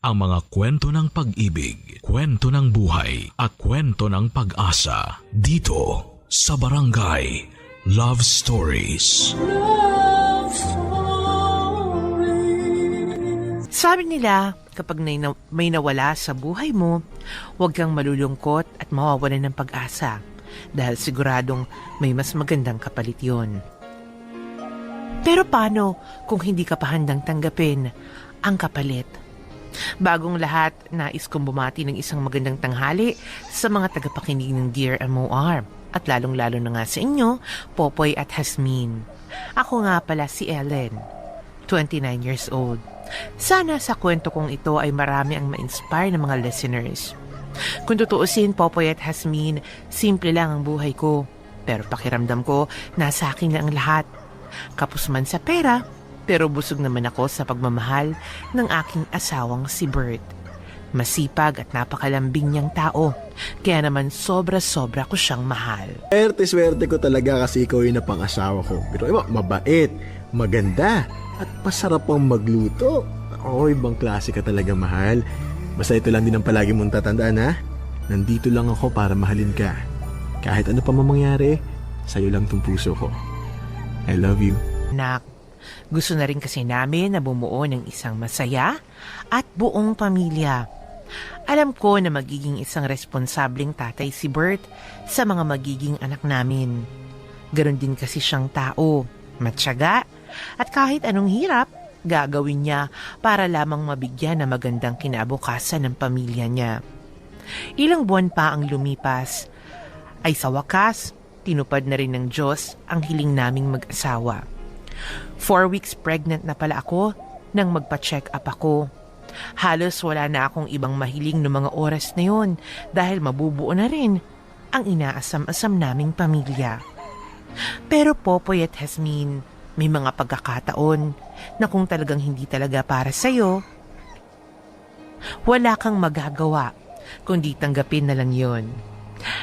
ang mga kwento ng pag-ibig, kwento ng buhay, at kwento ng pag-asa dito sa Barangay Love Stories. Love Stories. Sabi nila, kapag may nawala sa buhay mo, huwag kang malulungkot at mawawalan ng pag-asa dahil siguradong may mas magandang kapalit yon. Pero paano kung hindi ka pa handang tanggapin ang kapalit? Bagong lahat, nais kong bumati ng isang magandang tanghali sa mga tagapakinig ng Dear MOR at lalong-lalo na nga sa inyo, Popoy at Hasmin. Ako nga pala si Ellen, 29 years old. Sana sa kwento kong ito ay marami ang ma-inspire ng mga listeners. Kung tutuusin, Popoy at Hasmin, simple lang ang buhay ko. Pero pakiramdam ko, nasa akin lang ang lahat. Kapos man sa pera, pero busog naman ako sa pagmamahal ng aking asawang si Bert. Masipag at napakalambing niyang tao, kaya naman sobra-sobra ko siyang mahal. Swerte ko talaga kasi ikaw yung napang-asawa ko. Pero mabait, maganda, at masarap pang magluto. Ako, ibang klase ka talaga, mahal. Basta ito lang din ang palagi mong tatandaan, ha? Nandito lang ako para mahalin ka. Kahit ano pa mangyari, sa'yo lang tong puso ko. I love you. Nak, gusto na rin kasi namin na bumuo ng isang masaya at buong pamilya. Alam ko na magiging isang responsableng tatay si Bert sa mga magiging anak namin. Ganon din kasi siyang tao, matyaga, at kahit anong hirap, gagawin niya para lamang mabigyan ng magandang kinabukasan ng pamilya niya. Ilang buwan pa ang lumipas, ay sa wakas, tinupad na rin ng Diyos ang hiling naming mag-asawa. 4 weeks pregnant na pala ako nang magpa-check up ako. Halos wala na akong ibang mahiling no mga oras na yon dahil mabubuo na rin ang inaasam-asam naming pamilya. Pero Popoy at Hasmin, may mga pagkakataon na kung talagang hindi talaga para sa'yo, wala kang magagawa kundi tanggapin na lang yon.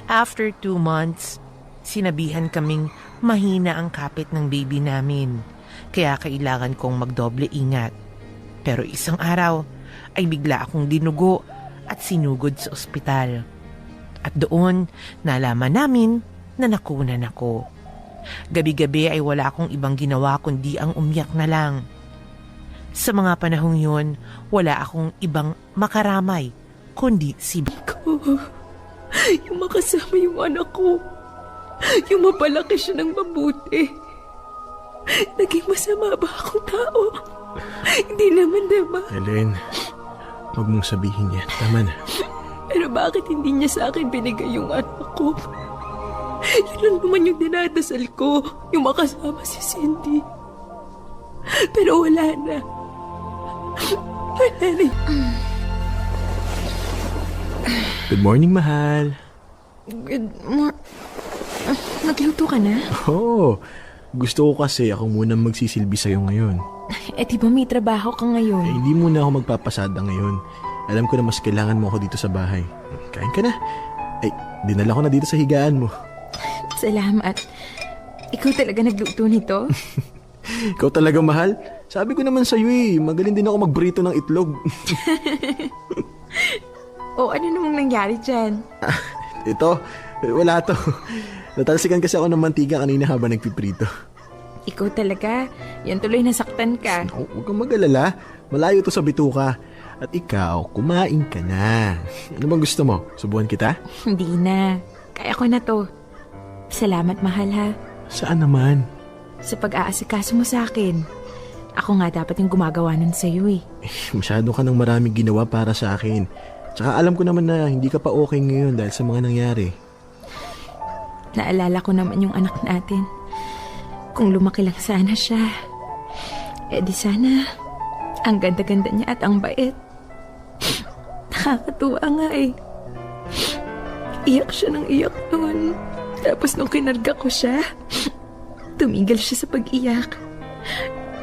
After 2 months, sinabihan kaming mahina ang kapit ng baby namin, kaya kailangan kong magdoble ingat. Pero isang araw ay bigla akong dinugo at sinugod sa ospital. At doon, nalaman namin na nakunan ako. Gabi-gabi ay wala akong ibang ginawa kundi ang umiyak na lang. Sa mga panahong yun, wala akong ibang makaramay kundi si Ko, yung makasama yung anak ko. Yung mapalaki siya ng mabuti. Naging masama ba akong tao? Hindi naman, diba? Ellen, huwag mong sabihin yan. Tama na. Pero bakit hindi niya sa akin binigay yung anak ko? Yun lang naman yung dinadasal ko, yung makasama si Cindy. Pero wala na. Wala na. Good morning, mahal. Nagluto ka na? Oo. Gusto ko kasi ako muna magsisilbi sa'yo ngayon. Eh di ba may trabaho ka ngayon? Hindi muna ako magpapasada ngayon. Alam ko na mas kailangan mo ako dito sa bahay. Kain ka na. Ay, dinala ko na dito sa higaan mo. Salamat. Ikaw talaga nagluto nito? Ikaw talaga, mahal. Sabi ko naman sa'yo magaling din ako magbrito ng itlog. O ano namang nangyari dyan? Ito, wala to. Natalsikan kasi ako ng mantika kanina habang nagpiprito. Ikaw talaga. Yan tuloy nasaktan ka. Naku, huwag kang mag-alala. Malayo to sa bituka. At ikaw, kumain ka na. Ano bang gusto mo? Subuhan kita? Hindi na. Kaya ko na to. Salamat, mahal, ha? Saan naman? Sa pag-aasikaso mo sa akin. Ako nga dapat yung gumagawa nun sa'yo Masyado ka ng maraming ginawa para sa akin. Tsaka alam ko naman na hindi ka pa okay ngayon dahil sa mga nangyari. Naalala ko naman yung anak natin. Kung lumaki lang sana siya, di sana ang ganda-ganda niya at ang bait. Nakakatuwa nga Iyak siya ng iyak noon. Tapos nung kinarga ko siya, tumigil siya sa pag-iyak.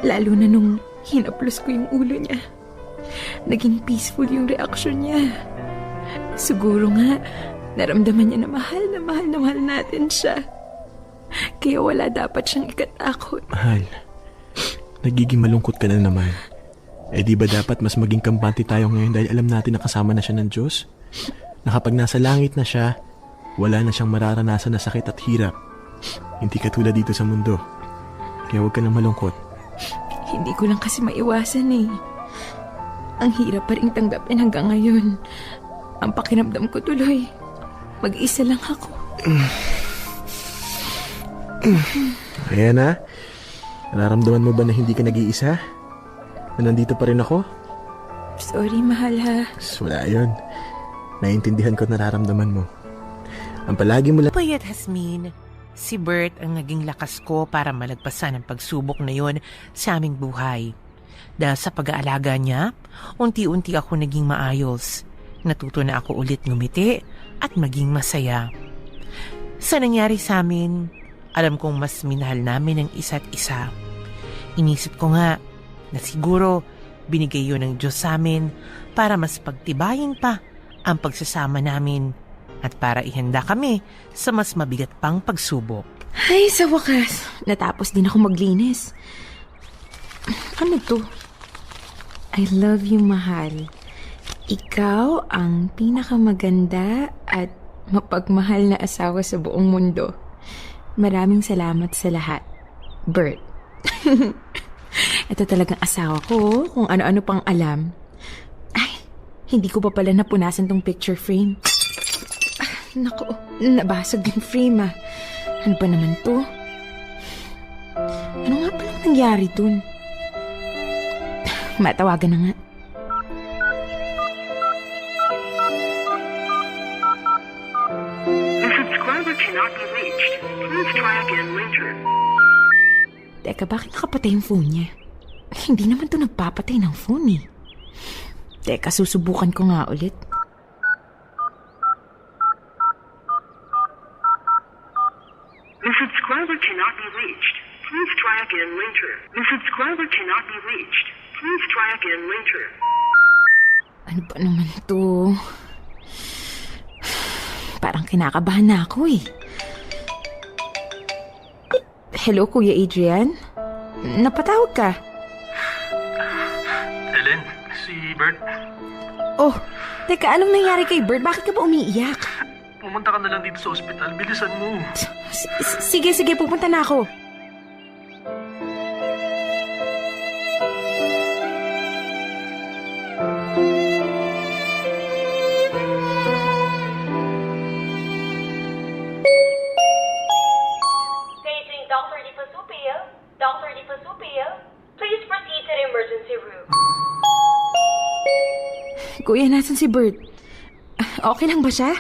Lalo na nung hinaplos ko yung ulo niya. Naging peaceful yung reaksyon niya. Siguro nga, naramdaman niya na mahal natin siya. Kaya wala dapat siyang ikatakot. Mahal, nagiging malungkot ka na naman. Eh di ba dapat mas maging kampante tayo ngayon dahil alam natin na kasama na siya ng Diyos? Na kapag nasa langit na siya, wala na siyang mararanasan na sakit at hirap. Hindi katulad dito sa mundo. Kaya huwag ka nang malungkot. Hindi ko lang kasi maiwasan eh. Ang hirap pa rin tanggapin hanggang ngayon. Ang pakiramdam ko tuloy, mag-isa lang ako. Ayan na. Nararamdaman mo ba na hindi ka nag-iisa? Na nandito pa rin ako? Sorry, mahal ha. Wala yun. Naiintindihan ko at nararamdaman mo. Ang palagi mo lang... Payat Hasmin, si Bert ang naging lakas ko para malagpasan ang pagsubok na yon sa aming buhay. Dahil sa pag-aalaga niya, unti-unti ako naging maayos. Natuto na ako ulit ngumiti at maging masaya. Sa nangyari sa amin, alam kong mas minahal namin ang isa't isa. Inisip ko nga na siguro binigay yun ng Diyos sa amin para mas pagtibayin pa ang pagsasama namin at para ihanda kami sa mas mabigat pang pagsubok. Ay, sa wakas, natapos din ako maglinis. Ano to? I love you, mahal. Ikaw ang pinakamaganda at mapagmahal na asawa sa buong mundo. Maraming salamat sa lahat, Bert. Ito talagang asawa ko, kung ano-ano pang alam. Ay, hindi ko pa pala napunasan tong picture frame. Naku, nabasag yung frame ah. Ano ba naman to? Ano nga palang nangyari dun? Matawagan na nga. The subscriber cannot be reached. Please try again later. Teka, bakit nakapatay yung phone niya? Hindi naman to nagpapatay ng phone eh. Teka, susubukan ko nga ulit. The subscriber cannot be reached. Please try again later. The subscriber cannot be reached. Please try again later. Ano ba naman to? Parang kinakabahan na ako eh. Hello, Kuya Adrian? Napatawag ka? Ellen, si Bert. Oh, teka, anong nangyari kay Bert? Bakit ka ba umiiyak? Pumunta ka na lang dito sa ospital. Bilisan mo. Sige, pupunta na ako. Paging Dr. Di Pasupio. Dr. Di Pasupio, please proceed to the emergency room. Kuya, nasan si Bert? Okay lang ba siya?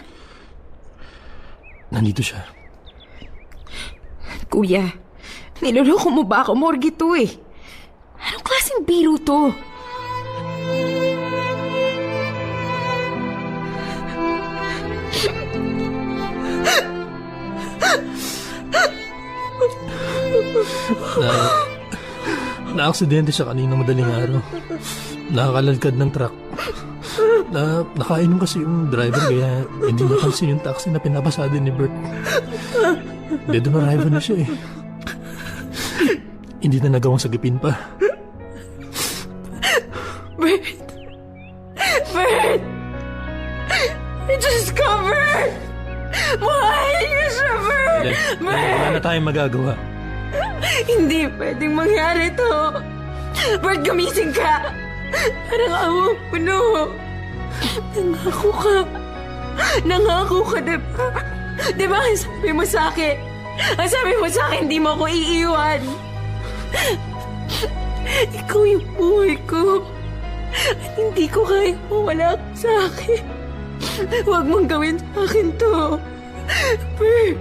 Nandito siya. Kuya, niloloko mo ba ako? Morgue to eh. Anong klaseng biro to? Na-aksidente siya kanina madaling araw. Nakakalalkad ng truck. Nakainom kasi yung driver kaya hindi napansin yung taxi na pinapasada ni Bert. Dead on arrival na siya eh. Hindi na nagawang sagipin pa. Bert! Discover! Mahal niyo siya, Bert! Wala na tayong magagawa. Hindi pwedeng mangyari to. Bert, gumising ka! Parang awang puno. Nangako ka, diba? Diba ang sabi mo sa akin? Ang sabi mo sa akin, hindi mo ako iiwan. Ikaw yung buhay ko. At hindi ko kaya mawala ka sa akin. Huwag mong gawin sa akin to. Bert!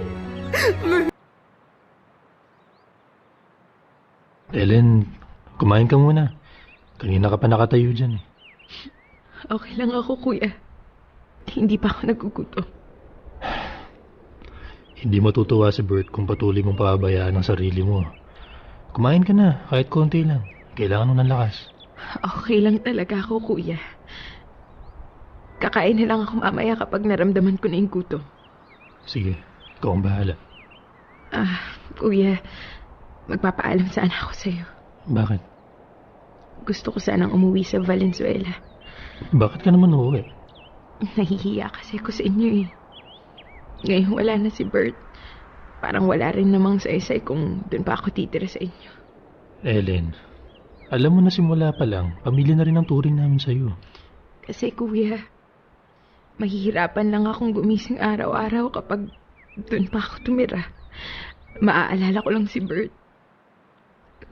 Ellen, kumain ka muna. Kanina ka pa nakatayo dyan eh. Okay lang ako, kuya. Hindi pa ako nagugutom. Hindi matutuwa si Bert kung patuloy mong pababayaan ang sarili mo. Kumain ka na, kahit konti lang. Kailangan mo ng lakas. Okay lang talaga ako, kuya. Kakain na lang ako mamaya kapag naramdaman ko na yung gutom. Sige, ikaw ang bahala. Kuya, magpapaalam sana ako sa'yo. Bakit? Gusto ko sanang umuwi sa Valenzuela. Bakit ka naman uuwi? Nahihiya kasi ako sa inyo eh. Ngayon wala na si Bert. Parang wala rin namang saysay kung doon pa ako titira sa inyo. Ellen, alam mo na simula pa lang, pamilya na rin ang turing namin sa'yo. Kasi kuya, mahihirapan lang akong gumising araw-araw kapag doon pa ako tumira. Maaalala ko lang si Bert.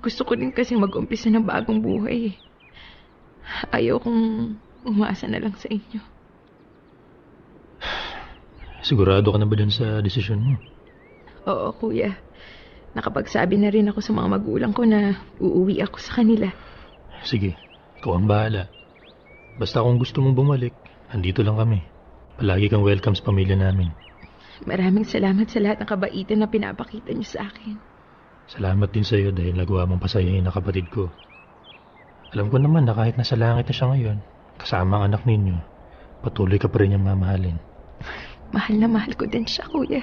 Gusto ko din kasi mag-umpisa ng bagong buhay eh. Ayaw kong umasa na lang sa inyo. Sigurado ka na ba dun sa desisyon mo? Oo, kuya. Nakapagsabi na rin ako sa mga magulang ko na uuwi ako sa kanila. Sige, ikaw ang bahala. Basta kung gusto mong bumalik, andito lang kami. Palagi kang welcome sa pamilya namin. Maraming salamat sa lahat ng kabaitan na pinapakita niyo sa akin. Salamat din sa'yo dahil nagawa mong pasayahin ang kapatid ko. Alam ko naman na kahit nasa langit na siya ngayon, kasama ang anak ninyo, patuloy ka pa rin niyang mamahalin. Mahal na mahal ko din siya, kuya.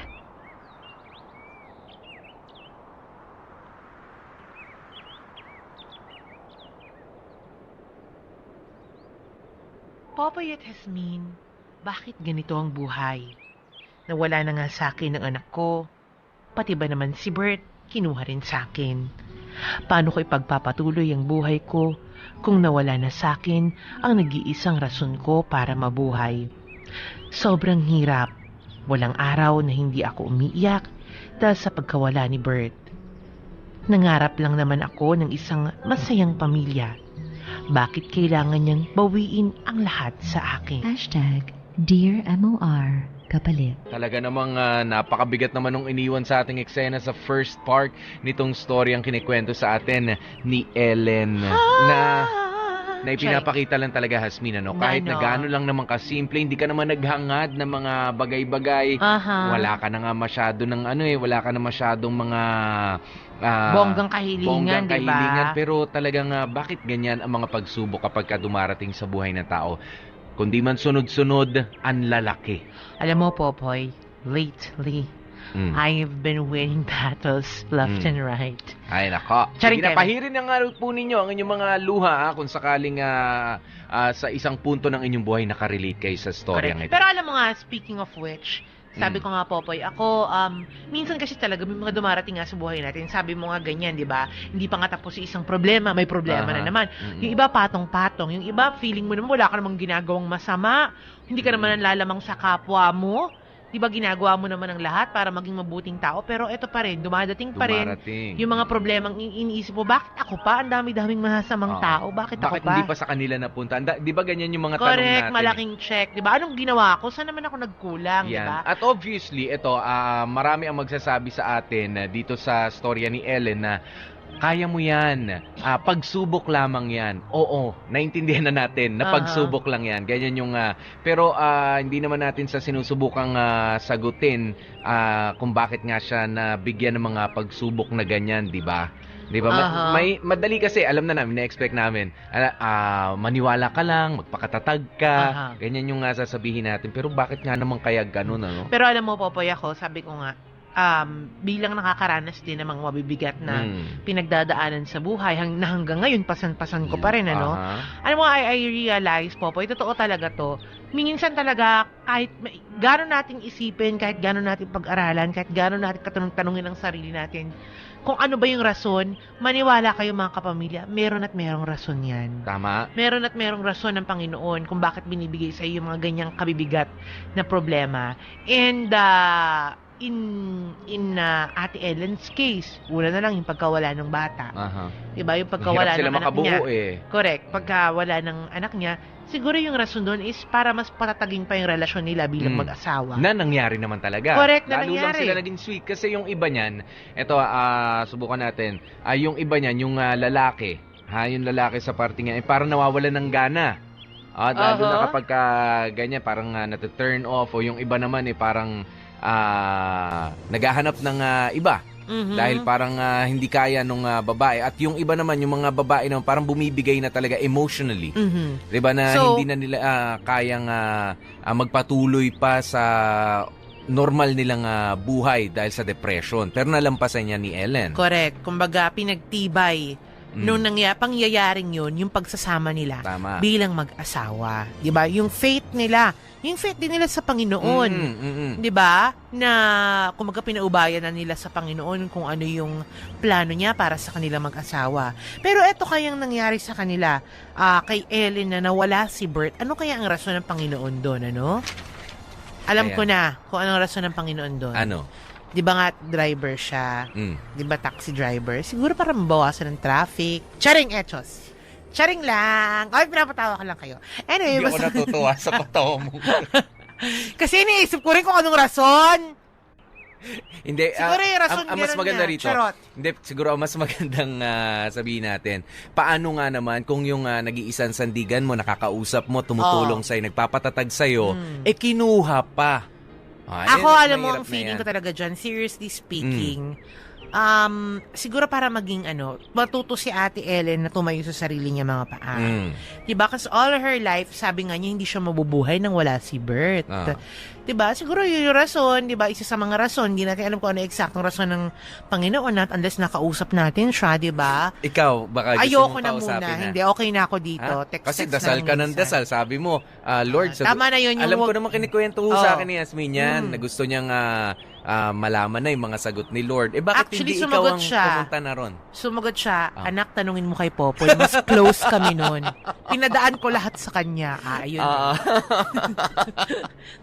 Popoy at Jasmine, bakit ganito ang buhay? Nawala na nga sa akin ang anak ko. Pati ba naman si Bert, kinuha rin sa akin. Paano ko ipagpapatuloy ang buhay ko kung nawala na sa akin ang nag-iisang rason ko para mabuhay? Sobrang hirap. Walang araw na hindi ako umiiyak dahil sa pagkawala ni Bert. Nangarap lang naman ako ng isang masayang pamilya. Bakit kailangan niyang bawiin ang lahat sa akin? Dear MOR, kapalit. Talaga namang napakabigat naman nung iniwan sa ating eksena sa first part nitong story ang kinikwento sa atin ni Ellen na ipinapakita lang talaga, Jasmine, ano? Kahit na gaano lang naman kasimple, hindi ka naman naghangad ng mga bagay-bagay. Wala ka na nga masyado ng wala ka na masyadong mga bonggang kahilingan, diba? Pero talagang bakit ganyan ang mga pagsubok kapag ka dumarating sa buhay ng tao? Kundi man sunod-sunod, ang lalaki. Alam mo, Popoy, lately, I've been winning battles left and right. Ay, nako. Charing Sige na, pahirin na nga po ninyo ang inyong mga luha kung sakaling sa isang punto ng inyong buhay nakarelate kayo sa storyang ito. Pero alam mo nga, speaking of which, sabi ko nga, Popoy, ako, minsan kasi talaga may mga dumarating nga sa buhay natin. Sabi mo nga ganyan, di ba? Hindi pa nga tapos isang problema, may problema na naman. Yung iba patong-patong, yung iba feeling mo naman wala ka namang ginagawang masama. Hindi ka naman lalamang sa kapwa mo. Di ba ginagawa mo naman ang lahat para maging mabuting tao? Pero eto pa rin, dumadating pa rin yung mga problemang iniisip mo. Bakit ako pa? Ang dami-daming masasamang tao. Bakit ako pa? Bakit hindi pa sa kanila napunta? Di ba ganyan yung mga tanong Correct, natin? malaking check. Di ba? Anong ginawa ko? Saan naman ako nagkulang? Di ba? At obviously, ito, marami ang magsasabi sa atin dito sa storya ni Ellen na kaya mo yan. Pagsubok lamang yan. Oo, naintindihan na natin na pagsubok lang yan. Ganyan yung... pero hindi naman natin sa sinusubukang sagutin kung bakit nga siya nabigyan ng mga pagsubok na ganyan, di ba? Di ba? May madali kasi, alam na namin, na-expect namin. Maniwala ka lang, magpakatatag ka. Ganyan yung sasabihin natin. Pero bakit nga naman kaya ganun, ano? Pero alam mo, Popoy, ako, sabi ko nga, bilang nakakaranas din ng mga mabibigat na pinagdadaanan sa buhay, na hanggang ngayon pasan-pasan ko pa rin, ano? Alam mo, I realize, Popoy, totoo talaga to. Minsan talaga, kahit gano'n natin isipin, kahit gano'n natin pag-aralan, kahit gano'n natin katanong-tanongin ang sarili natin, kung ano ba yung rason, maniwala kayo mga kapamilya, meron at merong rason yan. Tama. Meron at merong rason ng Panginoon kung bakit binibigay sa iyo yung mga ganyang kabibigat na problema. And, in Ate Ellen's case, una na lang yung pagkawala ng bata. Diba? Yung pagkawala ng anak niya. Correct. Pagkawala ng anak niya, siguro yung rason doon is para mas patatagin pa yung relasyon nila bilang mag-asawa. Na nangyari naman talaga. Correct, na Lalo nangyari. lang sila naging sweet kasi yung iba niyan, eto, subukan natin, yung iba niyan, yung lalaki, yung lalaki sa parte niya, parang nawawalan ng gana. Lalo na kapag ganyan, parang nata-turn off, o yung iba naman, parang naghahanap ng iba. Dahil parang hindi kaya nung babae. At yung iba naman, yung mga babae naman, parang bumibigay na talaga emotionally. Diba na hindi na nila kayang magpatuloy pa sa normal nilang buhay dahil sa depression. Pero nalampasan niya ni Ellen. Correct. Kumbaga, pinagtibay nung pangyayaring yun, yung pagsasama nila Tama. bilang mag-asawa. Diba? Yung faith nila, yung faith din nila sa Panginoon. Diba? Na kumaga pinaubayan na nila sa Panginoon kung ano yung plano niya para sa kanilang mag-asawa. Pero eto kayang nangyari sa kanila, kay Ellen na nawala si Bert. Ano kaya ang rason ng Panginoon doon, ano? Alam Ayan. ko na kung anong rason ng Panginoon doon. Ano? Di ba nga driver siya? Di ba taxi driver? Siguro para mabawasan ng traffic. Charing, Echos. Charing lang. Ay, pinapatawa ko lang kayo. Anyway, Hindi ako natutuwa sa patawa mo. kasi iniisip ko rin kung anong rason. Hindi, Siguro yung rason ang mas ganun maganda nga. rito. Charot. Hindi, siguro ang mas magandang sabihin natin, paano nga naman kung yung nag-iisang sandigan mo, nakakausap mo, tumutulong sa'yo, nagpapatatag sa'yo, kinuha pa. Ako, yan, alam mo, mahirap ang na feeling yan. ko talaga dyan, seriously speaking, siguro para maging matuto si Ate Ellen na tumayo sa sarili niya mga paa. Diba? Kasi all her life, sabi nga niya, hindi siya mabubuhay nang wala si Bert. Diba? Siguro yun yung rason, diba? Isa sa mga rason, hindi natin alam kung ano eksaktong rason ng Panginoon at unless nakausap natin siya, diba? Ikaw, baka gusto Ayoko mong na kausapin muna. na. Hindi, okay na ako dito. Ha? Text, Kasi text dasal lang ka ng minsan. dasal. Sabi mo, Lord, Tama na yun yung alam ko wag- naman kinikwento ho sa akin ni Yasmin yan, na gusto niyang malaman na yung mga sagot ni Lord. Eh bakit Actually, hindi ikaw sumagot ang siya. pumunta na ron? Sumagot siya, anak, tanungin mo kay Popoy. Mas close kami nun. Pinadaan ko lahat sa kanya. Ayun.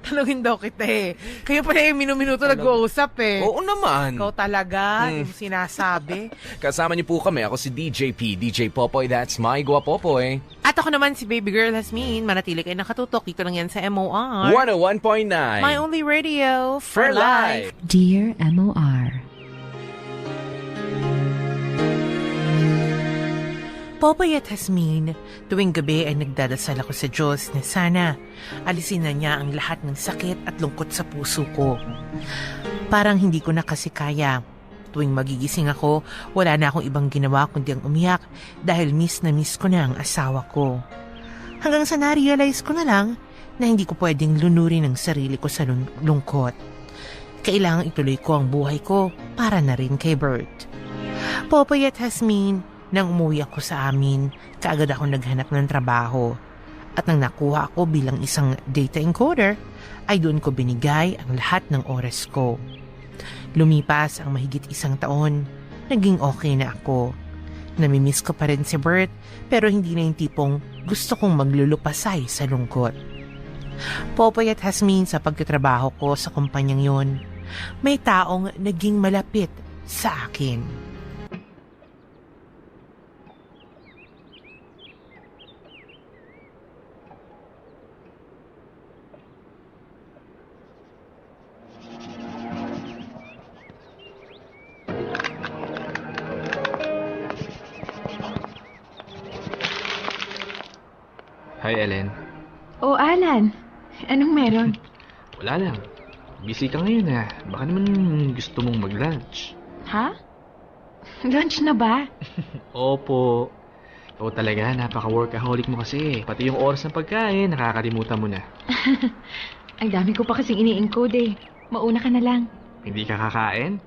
Tanungin daw kita eh. Kayo pala yung minuminuto nag-uusap eh. Oo naman. Ikaw talaga, yung sinasabi. Kasama niyo po kami. Ako si DJ P, DJ Popoy. That's my Gua Popoy. At ako naman si Baby Girl Hasmin. Manatili kayo nakatutok. Dito lang yan sa MOR. 101.9. My only radio for For life. life. Dear MOR. Popoy at Hasmin, tuwing gabi ay nagdadasal ako sa Diyos na sana alisin na niya ang lahat ng sakit at lungkot sa puso ko. Parang hindi ko na kasi kaya. Tuwing magigising ako, wala na akong ibang ginawa kundi ang umiyak dahil miss na miss ko na ang asawa ko. Hanggang sa na-realize ko na lang na hindi ko pwedeng lunurin ang sarili ko sa lungkot. Kailangang ituloy ko ang buhay ko para na rin kay Bert. Popoy at Hasmin, nang umuwi ako sa amin, kaagad ako naghanap ng trabaho. At nang nakuha ako bilang isang data encoder, ay doon ko binigay ang lahat ng oras ko. Lumipas ang mahigit 1 taon, naging okay na ako. Namimiss ko pa rin si Bert, pero hindi na yung tipong gusto kong maglulupasay sa lungkot. Popoy at Hasmin, sa pagtatrabaho ko sa kumpanyang yon, may taong naging malapit sa akin. Hi, Ellen. Oh, Alan. Anong meron? Wala lang. Busy ka ngayon ha. Baka naman gusto mong mag-lunch. Ha? Lunch na ba? Opo. Ikaw talaga, napaka-workaholic mo kasi. Pati yung oras ng pagkain, nakakalimutan mo na. Ang dami ko pa kasing ini-encode eh. Mauna ka na lang. Hindi ka kakain?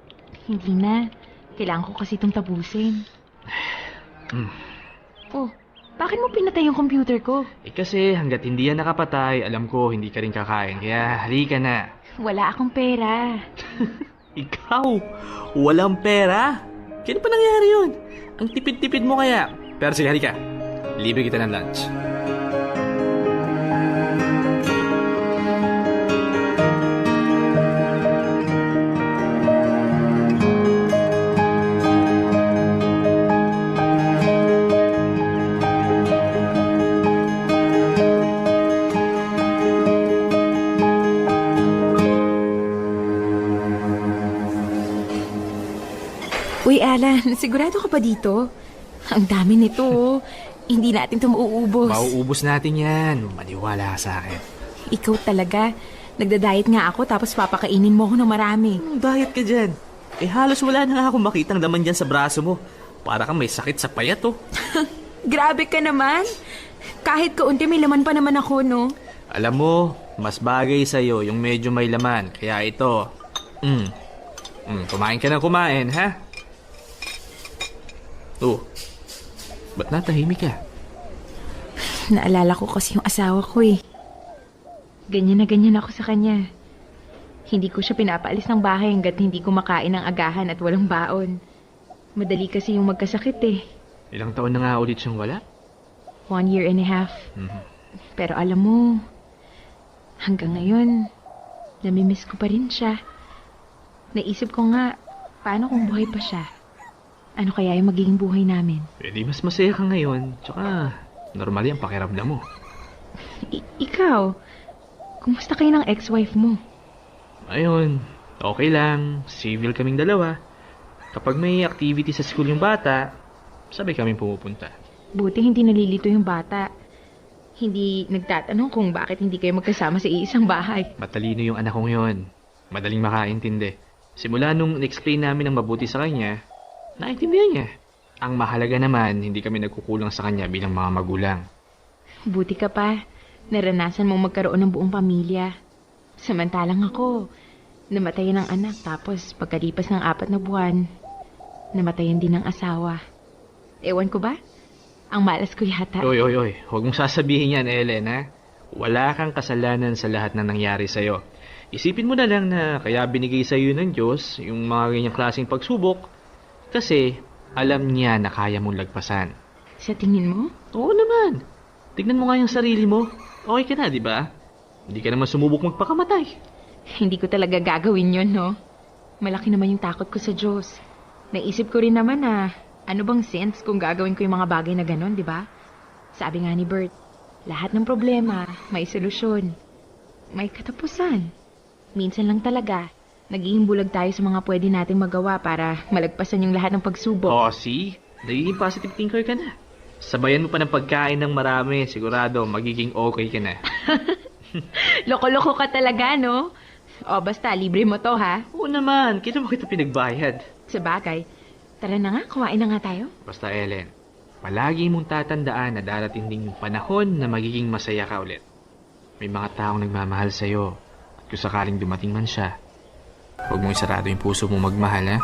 Hindi na. Kailangan ko kasi itong tapusin. Oh, bakit mo pinatay yung computer ko? Eh kasi hanggat hindi yan nakapatay, alam ko hindi ka rin kakain. Kaya halika na. Wala akong pera. Ikaw? Walang pera? Kailan pa nangyari yun? Ang tipid-tipid mo kaya. Pero sige, halika. Libre kita ng lunch. Uy, Alan, sigurado ka pa dito? Ang dami nito, oh. Hindi natin ito mauubos. Mauubos natin yan. Maniwala ka sa akin. Ikaw talaga. Nagda-diet nga ako tapos papakainin mo ako ng marami. Diet ka dyan. Eh halos wala na nga akong makitang laman dyan sa braso mo. Para kang may sakit sa payat oh. Grabe ka naman. Kahit kaunti may laman pa naman ako, no? Alam mo, mas bagay sa'yo yung medyo may laman. Kaya ito. Kumain ka na kumain, ha? Ba't natahimik ka? Naalala ko kasi yung asawa ko eh. Ganyan na ganyan ako sa kanya. Hindi ko siya pinapaalis ng bahay hanggat hindi kumakain ng agahan at walang baon. Madali kasi yung magkasakit eh. Ilang taon na nga ulit siyang wala? 1.5 years. Pero alam mo, hanggang ngayon, namimiss ko pa rin siya. Naisip ko nga, paano kung buhay pa siya? Ano kaya yung magiging buhay namin? Pwede mas masaya ka ngayon. Tsaka, normal yung pakiramdam mo. Ikaw, kumusta kayo ng ex-wife mo? Ayun, okay lang. Civil kaming dalawa. Kapag may activity sa school yung bata, sabay kaming pumupunta. Buti hindi nalilito yung bata. Hindi nagtatanong kung bakit hindi kayo magkasama sa iisang bahay. Matalino yung anak kong yon. Madaling makaintindi. Simula nung in-explain namin ng mabuti sa kanya, naintindihan niya. Ang mahalaga naman, hindi kami nagkukulang sa kanya bilang mga magulang. Buti ka pa. Naranasan mong magkaroon ng buong pamilya. Samantalang ako, namatayan ng anak tapos pagkalipas ng 4 na buwan, namatayan din ng asawa. Ewan ko ba? Ang malas ko yata. Oy. Huwag mong sasabihin yan, Ellen, ha? Wala kang kasalanan sa lahat na nangyari sa'yo. Isipin mo na lang na kaya binigay sa'yo ng Diyos yung mga ganyang klaseng pagsubok kasi alam niya na kaya mong lagpasan. Sa tingin mo? Oo naman. Tignan mo nga yung sarili mo. Okay ka na, di ba? Hindi ka naman sumubok magpakamatay. Hindi ko talaga gagawin yon, no? Malaki naman yung takot ko sa Diyos. Naisip ko rin naman na ano bang sense kung gagawin ko yung mga bagay na ganon, di ba? Sabi nga ni Bert, lahat ng problema may solusyon. May katapusan. Minsan lang talaga, nagiging bulag tayo sa mga pwede nating magawa para malagpasan yung lahat ng pagsubok. Oh, see? Nagiging positive thinker ka na. Sabayan mo pa ng pagkain ng marami, sigurado magiging okay ka na. Loko-loko ka talaga, no? O basta, libre mo to, ha? Oo naman, kaya mo kita pinagbayad. Sa bagay, tara na nga, kumain na nga tayo. Basta Ellen, palagi mong tatandaan na darating din yung panahon na magiging masaya ka ulit. May mga taong nagmamahal sa'yo. At kung sakaling dumating man siya, huwag mong isarado yung puso mo magmahal, ha?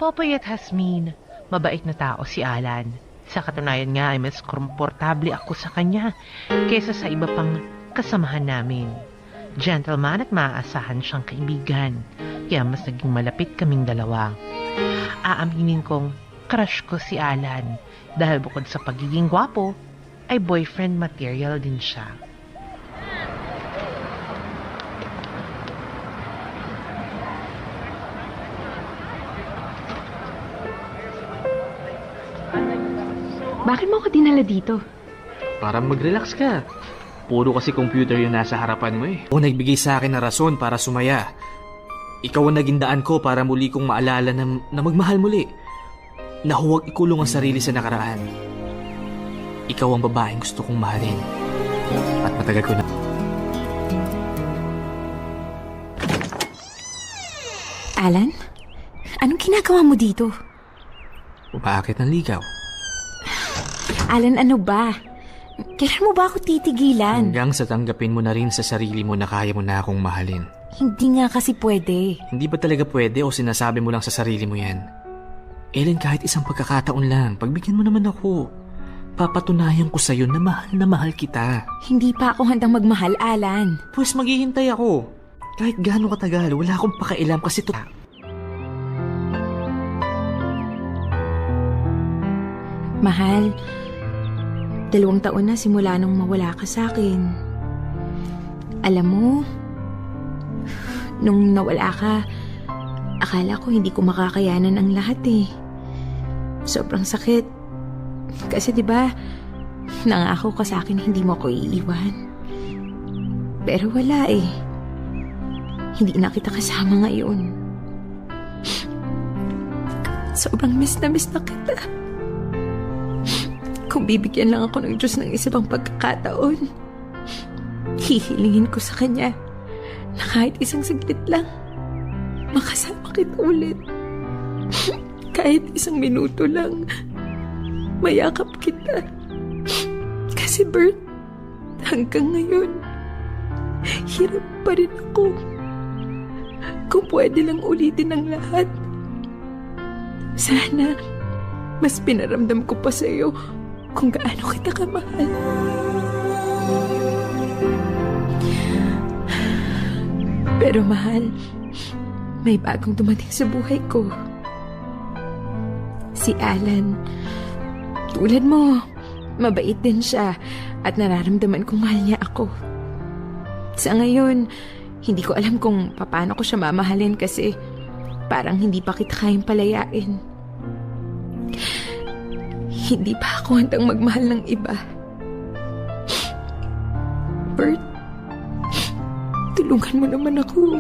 Popoy at Hasmin, mabait na tao si Alan. Sa katunayan nga ay mas komportable ako sa kanya kaysa sa iba pang kasamahan namin. Gentleman at maaasahan siyang kaibigan, kaya mas naging malapit kaming dalawa. Aaminin kong crush ko si Alan dahil bukod sa pagiging gwapo, ay boyfriend material din siya. Bakit mo ako dinala dito? Para mag-relax ka. Puro kasi computer yung nasa harapan mo eh. O nagbigay sa akin na rason para sumaya. Ikaw ang naging daan ko para muli kong maalala na magmahal muli. Na huwag ikulong ang sarili sa nakaraan. Ikaw ang babaeng gusto kong mahalin. At matagal ko na... Alan? Anong ginagawa mo dito? Bakit ang ligaw? Alan, ano ba? Kailan mo ba ako titigilan? Hanggang sa tanggapin mo na rin sa sarili mo na kaya mo na akong mahalin. Hindi nga kasi pwede. Hindi ba talaga pwede o sinasabi mo lang sa sarili mo yan? Ellen, kahit isang pagkakataon lang, pagbigyan mo naman ako. Papatunayan ko sa'yo na mahal kita. Hindi pa ako handang magmahal, Alan. Pues maghihintay ako. Kahit gaano katagal, wala akong pakailam kasi to... Mahal, 2 taon na simula nung mawala ka sa akin. Alam mo, nung nawala ka, akala ko hindi ko makakayanan ang lahat eh. Sobrang sakit. Kasi 'di ba, nangako ka sa akin hindi mo ako iiwan. Pero wala eh. Hindi na kita kasama ngayon. Sobrang miss na kita. Kung bibigyan lang ako ng Diyos ng isa pang pagkakataon, hihilingin ko sa kanya na kahit isang saglit lang, makasama kita ulit. Kahit isang minuto lang, mayakap kita. Kasi Bert, hanggang ngayon, hirap pa rin ako. Kung pwede lang ulitin ang lahat, sana mas pinaramdam ko pa sa'yo kung gaano kita kamahal. Pero mahal, may bagong dumating sa buhay ko. Si Alan. Tulad mo, mabait din siya at nararamdaman kong mahal niya ako. Sa ngayon, hindi ko alam kung paano ko siya mamahalin kasi parang hindi pa kita kayang palayain. Hindi pa ako handang magmahal ng iba. Bert, tulungan mo naman ako.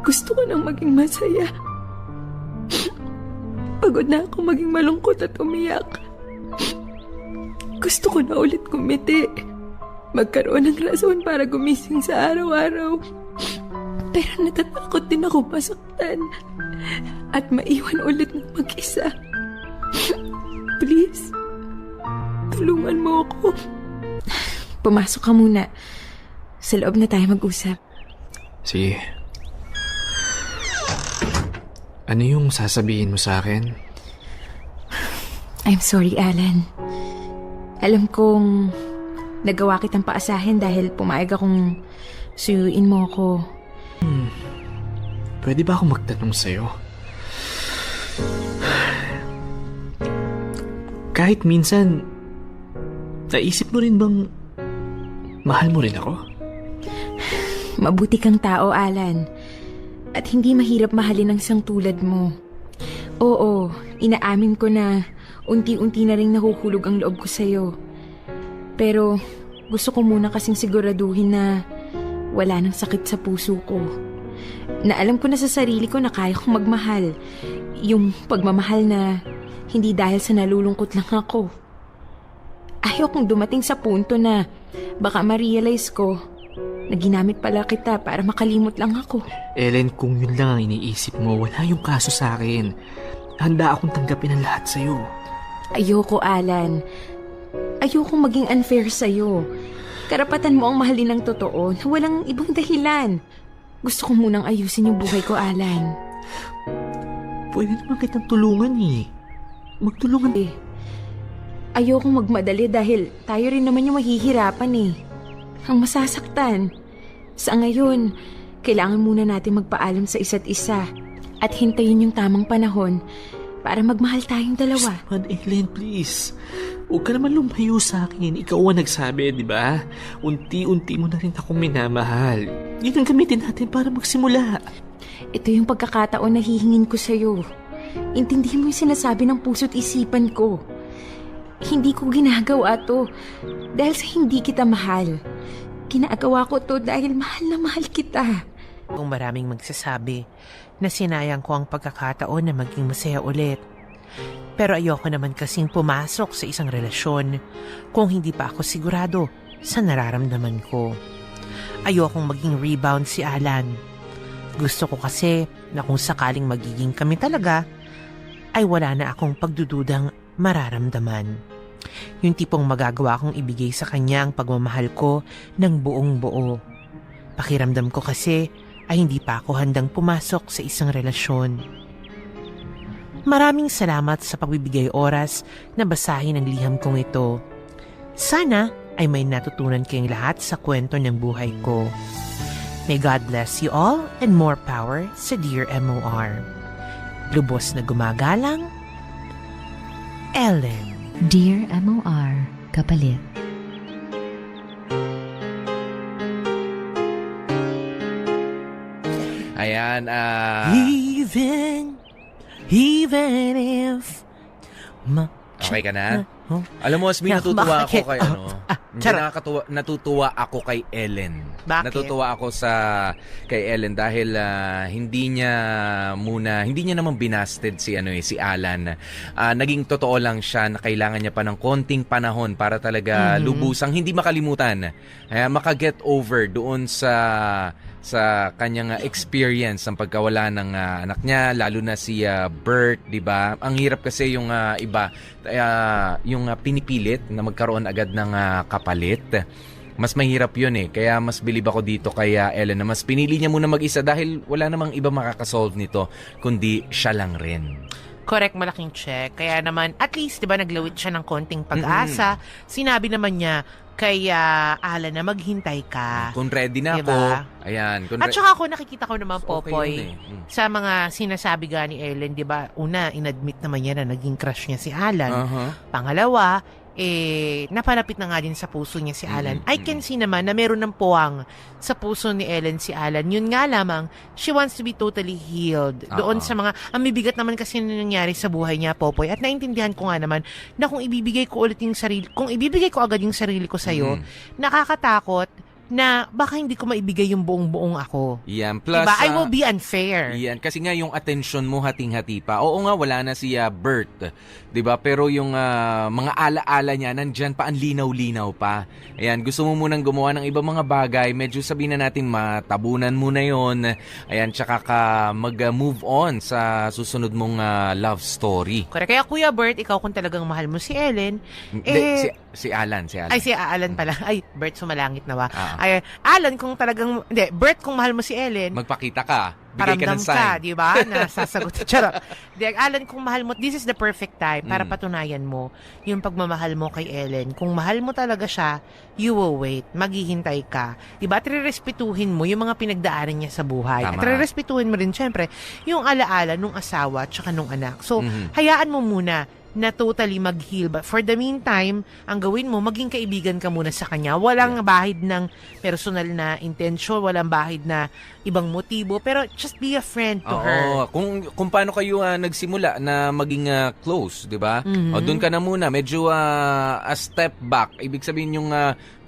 Gusto ko nang maging masaya. Pagod na ako maging malungkot at umiyak. Gusto ko na ulit kumiti. Magkaroon ng rason para gumising sa araw-araw. Pero natatakot din ako masaktan at maiwan ulit ng mag-isa. Please, tulungan mo ako. Pumasok ka muna. Sa loob na tayo mag-usap. Sige. Ano yung sasabihin mo sa akin? I'm sorry, Alan. Alam kong nagawa kitang paasahin dahil pumayag akong suyuin mo ako. Pwede ba ako magtanong sa'yo? Kahit minsan, naisip mo rin bang mahal mo rin ako? Mabuti kang tao, Alan. At hindi mahirap mahalin ng isang tulad mo. Oo, inaamin ko na unti-unti na rin nahuhulog ang loob ko sa'yo. Pero gusto ko muna kasing siguraduhin na wala nang sakit sa puso ko. Na alam ko na sa sarili ko na kaya kong magmahal. Yung pagmamahal na hindi dahil sa nalulungkot lang ako. Ayaw kong dumating sa punto na baka ma-realize ko na ginamit pala kita para makalimot lang ako. Ellen, kung yun lang ang iniisip mo, wala yung kaso sa akin. Handa akong tanggapin ang lahat sa'yo. Ayoko, Alan. Ayokong maging unfair sa'yo. Karapatan mo ang mahalin ng totoo na walang ibang dahilan. Gusto ko munang ayusin yung buhay ko, Alan. Pwede naman kitang tulungan eh. Magtulungan eh. Ayokong magmadali dahil tayo rin naman yung mahihirapan eh. Ang masasaktan. Sa ngayon, kailangan muna natin magpaalam sa isa't isa at hintayin yung tamang panahon para magmahal tayong dalawa. Man, Ellen, please. Huwag ka naman lumayo sa akin. Ikaw ang nagsabi, di ba? Unti-unti mo na rin akong minamahal. Yun ang gamitin natin para magsimula. Ito yung pagkakataon na hihingin ko sa'yo. Intindihin mo yung sinasabi ng puso't isipan ko. Hindi ko ginagawa to dahil sa hindi kita mahal. Ginagawa ko to dahil mahal na mahal kita. Kung maraming magsasabi na sinayang ko ang pagkakataon na maging masaya ulit. Pero ayoko naman kasing pumasok sa isang relasyon kung hindi pa ako sigurado sa nararamdaman ko. Ayokong maging rebound si Alan. Gusto ko kasi na kung sakaling magiging kami talaga, ay wala na akong pagdududang mararamdaman. Yung tipong magagawa kong ibigay sa kanya ang pagmamahal ko ng buong buo. Pakiramdam ko kasi ay hindi pa ako handang pumasok sa isang relasyon. Maraming salamat sa pagbibigay oras na basahin ang liham kong ito. Sana ay may natutunan kayong lahat sa kwento ng buhay ko. May God bless you all and more power sa Dear MOR. Lubos na gumagalang, Ellen. Dear MOR, kapalit. Ayan, Even if okay ka na? Alam mo, Asmin, natutuwa ako Bakit? kay Hindi, charot. natutuwa ako kay Ellen. Bakit? Natutuwa ako kay Ellen dahil hindi niya naman binasted si Alan. Naging totoo lang siya na kailangan niya pa ng konting panahon para talaga lubusang hindi makalimutan. Makaget over doon sa kanyang experience ng pagkawala ng anak niya, lalo na si Bert, 'di ba? Ang hirap kasi yung iba yung pinipilit na magkaroon agad ng kapalit. Mas mahirap 'yun Kaya mas bilib ako dito kay Ellen na mas pinili niya muna mag-isa dahil wala namang iba makakasolve nito kundi siya lang rin. Correct, malaking check. Kaya naman, at least, di ba, naglawit siya ng konting pag-asa. Sinabi naman niya kay Alan na maghintay ka. Kung ready na Diba? ako, ayan. At saka ako, nakikita ko naman, So, okay Popoy, yun sa mga sinasabi nga ni Ellen, di ba, una, inadmit naman niya na naging crush niya si Alan. Pangalawa, napalapit na nga din sa puso niya si Alan. I can see naman na meron ng puwang sa puso ni Ellen si Alan. Yun nga lamang, she wants to be totally healed. Doon sa mga, ang bibigat naman kasi na nangyari sa buhay niya, Popoy. At naintindihan ko nga naman na kung ibibigay ko agad yung sarili ko sa'yo, nakakatakot na baka hindi ko maibigay yung buong-buong ako. Yan. Plus, diba? I will be unfair. Yan. Kasi nga yung attention mo hating-hati pa. Oo nga, wala na si Bert. 'Di ba? Pero yung mga ala-ala niya, nandyan pa, ang linaw-linaw pa. Ayan, gusto mo munang gumawa ng ibang mga bagay. Medyo sabihin na natin, matabunan mo na yon. Ayan, tsaka ka mag-move on sa susunod mong love story. Correct. Kaya Kuya Bert, ikaw kung talagang mahal mo si Ellen, Si Alan. Ay, si Alan pala. Ay, Bert, sumalangit na ba? Ay, Alan, kung talagang, Bert, kung mahal mo si Ellen, magpakita ka. Bigay ka paramdam ng sign. ka, di ba? Nasasagot. Charot. Alan, kung mahal mo, this is the perfect time para patunayan mo yung pagmamahal mo kay Ellen. Kung mahal mo talaga siya, you will wait. Maghihintay ka. Di ba? At rerespetuhin mo yung mga pinagdaanan niya sa buhay. Tama. At rerespetuhin mo rin, syempre, yung alaala nung asawa at saka nung anak. So, hayaan mo muna na totally mag-heal. But for the meantime, ang gawin mo, maging kaibigan ka muna sa kanya. Walang bahid ng personal na intention, walang bahid na ibang motibo, pero just be a friend to her. Kung paano kayo nagsimula na maging close, 'di ba? O doon ka na muna, medyo a step back. Ibig sabihin yung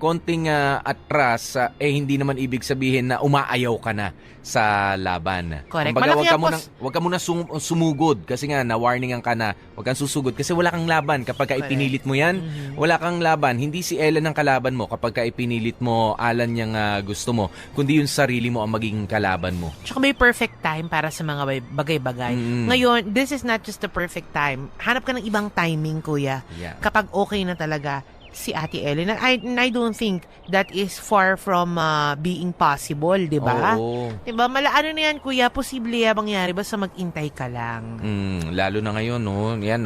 konting atras, hindi naman ibig sabihin na umaayaw ka na sa laban. Correct. Kumbaga, Malaki wag ka muna sumugod kasi nga na-warningan ka na. Wag kang susugod kasi wala kang laban kapag ipinilit mo 'yan. Wala kang laban. Hindi si Ellen ang kalaban mo kapag ipinilit mo Alan yung gusto mo, kundi yung sarili mo ang maging kalaban mo. Tsaka may perfect time para sa mga bagay-bagay. Ngayon, this is not just the perfect time. Hanap ka ng ibang timing, kuya. Yeah. Kapag okay na talaga si Ate Ellen. And I don't think that is far from being possible, di ba? Oo. Di ba? Ano na yan, kuya? Posible yan mangyari. Basta mag-intay ka lang. Lalo na ngayon, no? Yan,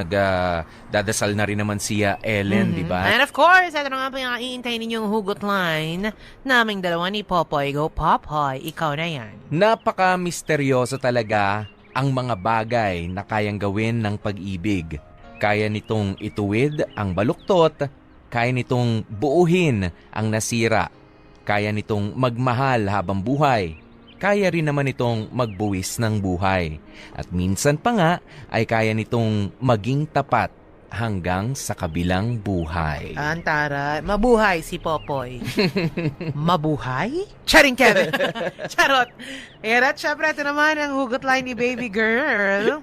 dadasal na rin naman si Ellen, di ba? And of course, ito na nga po yung iintay ninyong hugot line naming dalawa ni Popoy. Go, Popoy. Ikaw na yan. Napaka-misteryoso talaga ang mga bagay na kayang gawin ng pag-ibig. Kaya nitong ituwid ang baluktot, kaya nitong buuhin ang nasira, kaya nitong magmahal habang buhay, kaya rin naman itong magbuwis ng buhay. At minsan pa nga ay kaya nitong maging tapat hanggang sa kabilang buhay. Antara, mabuhay si Popoy. Mabuhay? Charing Kevin. Charot. Ayan at syempre, ito naman ang hugot line ni baby girl.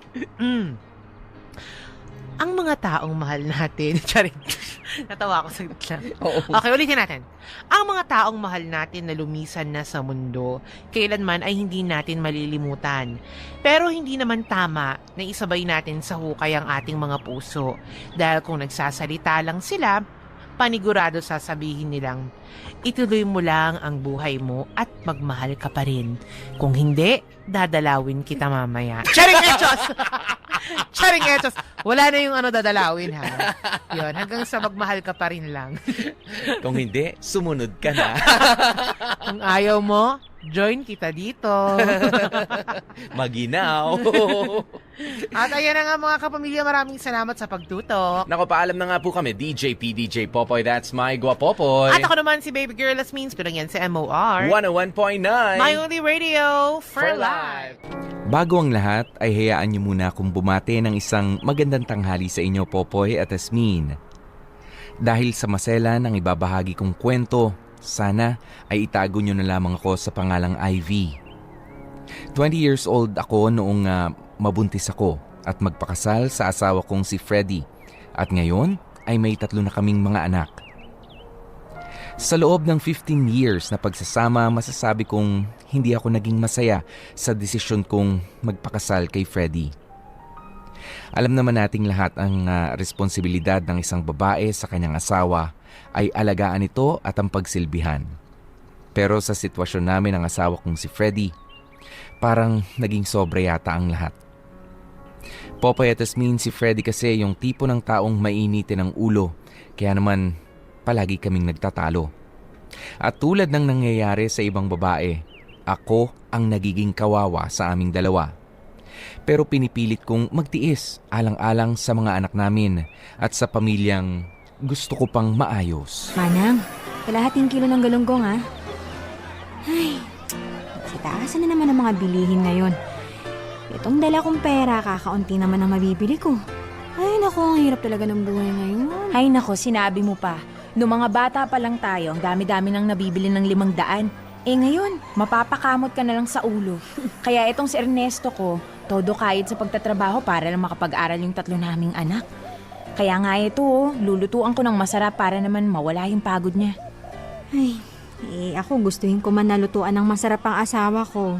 Ang mga taong mahal natin, charing. Natawa ako sa lang. Okay, ulitin natin. Ang mga taong mahal natin na lumisan na sa mundo, kailanman ay hindi natin malilimutan. Pero hindi naman tama na isabay natin sa hukay ang ating mga puso. Dahil kung nagsasalita lang sila, panigurado sasabihin nilang, ituloy mo lang ang buhay mo at magmahal ka pa rin. Kung hindi, dadalawin kita mamaya. Charing Echos! Charing Echos! Wala na yung dadalawin, ha? Yun, hanggang sa magmahal ka pa rin lang. Kung hindi, sumunod ka na. Kung ayaw mo, join kita dito. Maginaw. At ayan na nga mga kapamilya, maraming salamat sa pagtutok. Nako, paalam na nga po kami. DJ PDJ Popoy, that's my Guapopoy. At ako naman si Baby Girl, as means ko lang yan sa MOR 101.9 My Only Radio for Life. Bago ang lahat, ay hayaan niyo muna akong bumate ng isang magandang tanghali sa inyo, Popoy at Asmin. Dahil sa maselan ang ibabahagi kong kwento, sana ay itago nyo na lamang ako sa pangalang Ivy. 20 years old ako noong mabuntis ako at magpakasal sa asawa kong si Freddy. At ngayon ay may 3 na kaming mga anak. Sa loob ng 15 years na pagsasama, masasabi kong hindi ako naging masaya sa desisyon kong magpakasal kay Freddy. Alam naman nating lahat ang responsibilidad ng isang babae sa kanyang asawa ay alagaan ito at ang pagsilbihan. Pero sa sitwasyon namin ng asawa kong si Freddy, parang naging sobra yata ang lahat. Popoy at Tasmin, si Freddy kasi yung tipo ng taong mainitin ang ulo, kaya naman palagi kaming nagtatalo. At tulad ng nangyayari sa ibang babae, ako ang nagiging kawawa sa aming dalawa. Pero pinipilit kong magtiis alang-alang sa mga anak namin at sa pamilyang gusto ko pang maayos. Manang, kalahating kilo ng galunggong ha. Ay, si taasan na naman ang mga bilihin ngayon. Itong dala kong pera, kakaunti naman ang mabibili ko. Ay nako, ang hirap talaga ng buhay ngayon. Ay nako, sinabi mo pa. Noong mga bata pa lang tayo, ang dami-dami nang nabibili ng 500. Ngayon, mapapakamot ka na lang sa ulo. Kaya itong si Ernesto ko, todo kayod sa pagtatrabaho para lang makapag-aral yung 3 naming anak. Kaya nga ito, lulutuan ko ng masarap para naman mawala yung pagod niya. Ay, ako gustuhin ko man nalutuan ng masarap ang asawa ko.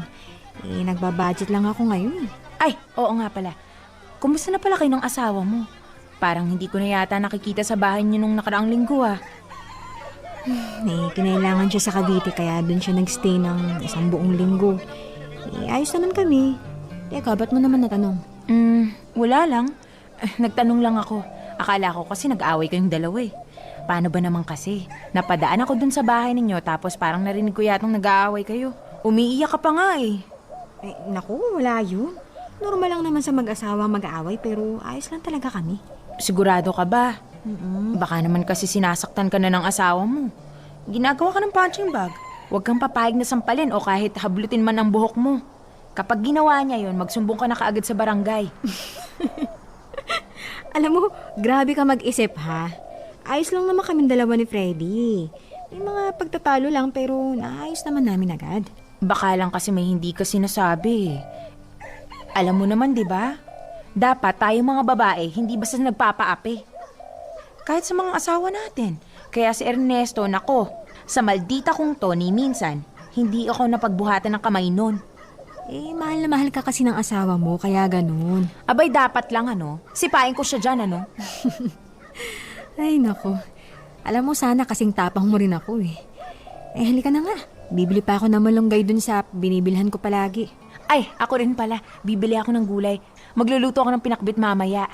Nagbabudget lang ako ngayon. Ay, oo nga pala. Kumusta na pala kayo ng asawa mo? Parang hindi ko na yata nakikita sa bahay niyo nung nakaraang linggo Kinailangan siya sa Cavite kaya doon siya nagstay ng 1 buong linggo. Ayos naman kami. Teka, ba't mo naman natanong? Wala lang. Nagtanong lang ako. Akala ko kasi nag-away kayong dalawa Paano ba naman kasi? Napadaan ako dun sa bahay ninyo tapos parang narinig ko yatang nag-aaway kayo. Umiiyak ka pa nga Naku, wala yun. Normal lang naman sa mag-asawa mag-aaway pero ayos lang talaga kami. Sigurado ka ba? Baka naman kasi sinasaktan ka na ng asawa mo. Ginagawa ka ng punching bag. Huwag kang papayag na sampalin o kahit hablutin man ang buhok mo. Kapag ginawa niya yun, magsumbong ka na kaagad sa barangay. Alam mo, grabe ka mag-isip ha. Ayos lang naman kaming dalawa ni Freddy. May mga pagtatalo lang pero naayos naman namin agad. Baka lang kasi may hindi ka sinasabi. Alam mo naman, di ba? Dapat tayong mga babae, hindi basta nagpapaapi. Kahit sa mga asawa natin. Kaya si Ernesto, nako, sa maldita kong to ni minsan, hindi ako napagbuhatan ng kamay nun. Mahal na mahal ka kasi ng asawa mo, kaya ganun. Abay, dapat lang sipain ko siya dyan, Ay, nako. Alam mo, sana kasing tapang mo rin ako halika na nga. Bibili pa ako ng malunggay dun sa binibilhan ko palagi. Ay, ako rin pala. Bibili ako ng gulay. Magluluto ako ng pinakbit mamaya.